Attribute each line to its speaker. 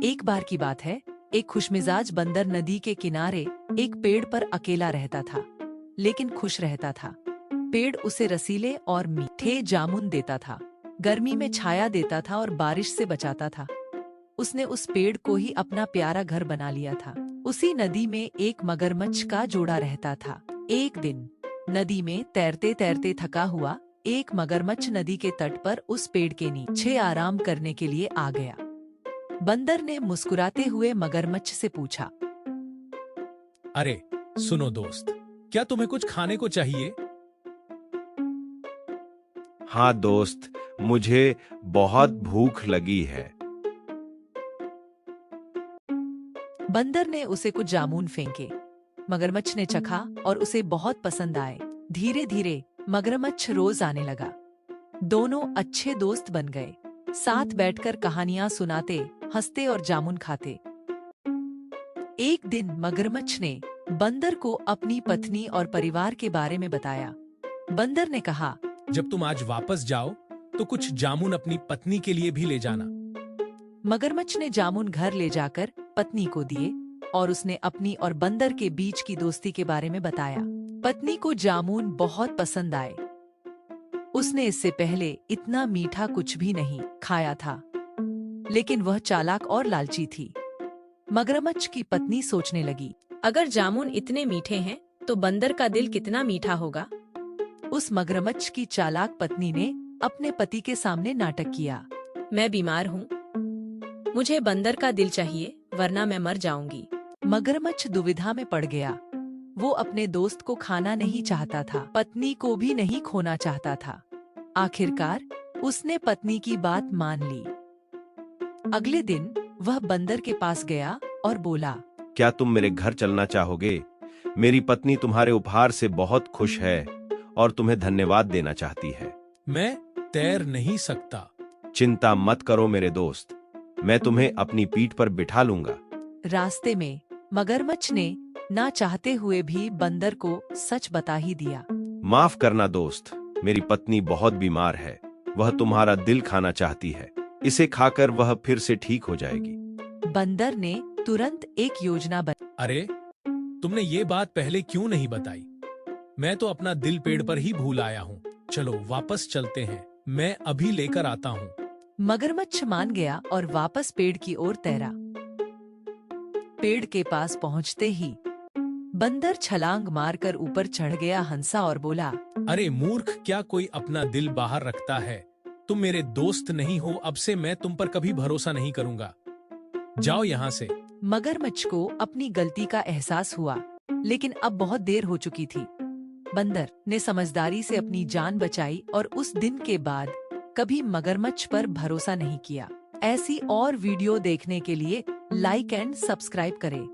Speaker 1: एक बार की बात है, एक खुशमिजाज बंदर नदी के किनारे एक पेड़ पर अकेला रहता था, लेकिन खुश रहता था। पेड़ उसे रसीले और मीठे जामुन देता था, गर्मी में छाया देता था और बारिश से बचाता था। उसने उस पेड़ को ही अपना प्यारा घर बना लिया था। उसी नदी में एक मगरमच्छ का जोड़ा रहता था। एक दिन नदी में तैरते तैरते थका हुआ एक मगरमच्छ नदी के तट पर उस पेड़ के नीचे आराम करने के लिए आ गया। बंदर ने मुस्कुराते हुए मगरमच्छ से पूछा,
Speaker 2: अरे सुनो दोस्त, क्या तुम्हें कुछ खाने को चाहिए?
Speaker 3: हाँ दोस्त, मुझे बहुत भूख लगी है।
Speaker 1: बंदर ने उसे कुछ जामुन फेंके। मगरमच्छ ने चखा और उसे बहुत पसंद आए। धीरे धीरे मगरमच्छ रोज आने लगा। दोनों अच्छे दोस्त बन गए। साथ बैठकर कहानियां सुनाते, हंसते और जामुन खाते। एक दिन मगरमच्छ ने बंदर को अपनी पत्नी और परिवार के बारे में बताया। बंदर ने कहा,
Speaker 2: जब तुम आज वापस जाओ तो कुछ जामुन अपनी पत्नी के लिए भी ले जाना।
Speaker 1: मगरमच्छ ने जामुन घर ले जाकर पत्नी को दिए और उसने अपनी और बंदर के बीच की दोस्ती के बारे में बताया। पत्नी को जामुन बहुत पसंद आए। उसने इससे पहले इतना मीठा कुछ भी नहीं खाया था, लेकिन वह चालाक और लालची थी। मगरमच्छ की पत्नी सोचने लगी,
Speaker 4: अगर जामुन इतने मीठे हैं तो बंदर का दिल कितना मीठा होगा।
Speaker 1: उस मगरमच्छ की चालाक पत्नी ने अपने पति के सामने नाटक किया,
Speaker 4: मैं बीमार हूँ, मुझे बंदर का दिल चाहिए वरना मैं मर जाऊंगी।
Speaker 1: मगरमच्छ दुविधा में पड़ गया। वो अपने दोस्त को खाना नहीं चाहता था, पत्नी को भी नहीं खोना चाहता था। आखिरकार उसने पत्नी की बात मान ली। अगले दिन वह बंदर के पास गया और बोला,
Speaker 3: क्या तुम मेरे घर चलना चाहोगे? मेरी पत्नी तुम्हारे उपहार से बहुत खुश है और तुम्हें धन्यवाद देना चाहती है।
Speaker 2: मैं तैर नहीं सकता।
Speaker 3: चिंता मत करो मेरे दोस्त, मैं तुम्हें अपनी पीठ पर बिठा लूंगा।
Speaker 1: रास्ते में मगरमच्छ ने ना चाहते हुए भी बंदर को सच बता ही दिया।
Speaker 3: माफ करना दोस्त, मेरी पत्नी बहुत बीमार है, वह तुम्हारा दिल खाना चाहती है। इसे खाकर वह फिर से ठीक हो जाएगी।
Speaker 1: बंदर ने तुरंत एक योजना बनाई।
Speaker 2: अरे तुमने ये बात पहले क्यों नहीं बताई? मैं तो अपना दिल पेड़ पर ही भूल आया हूँ। चलो वापस चलते हैं, मैं अभी लेकर आता हूँ।
Speaker 1: मगरमच्छ मान गया और वापस पेड़ की ओर तैरा। पेड़ के पास पहुंचते ही बंदर छलांग मारकर ऊपर चढ़ गया, हंसा और बोला,
Speaker 2: अरे मूर्ख, क्या कोई अपना दिल बाहर रखता है? तुम मेरे दोस्त नहीं हो, अब से मैं तुम पर कभी भरोसा नहीं करूंगा। जाओ यहाँ से।
Speaker 1: मगरमच्छ को अपनी गलती का एहसास हुआ, लेकिन अब बहुत देर हो चुकी थी। बंदर ने समझदारी से अपनी जान बचाई और उस दिन के बाद कभी मगरमच्छ पर भरोसा नहीं किया। ऐसी और वीडियो देखने के लिए लाइक एंड सब्सक्राइब करें।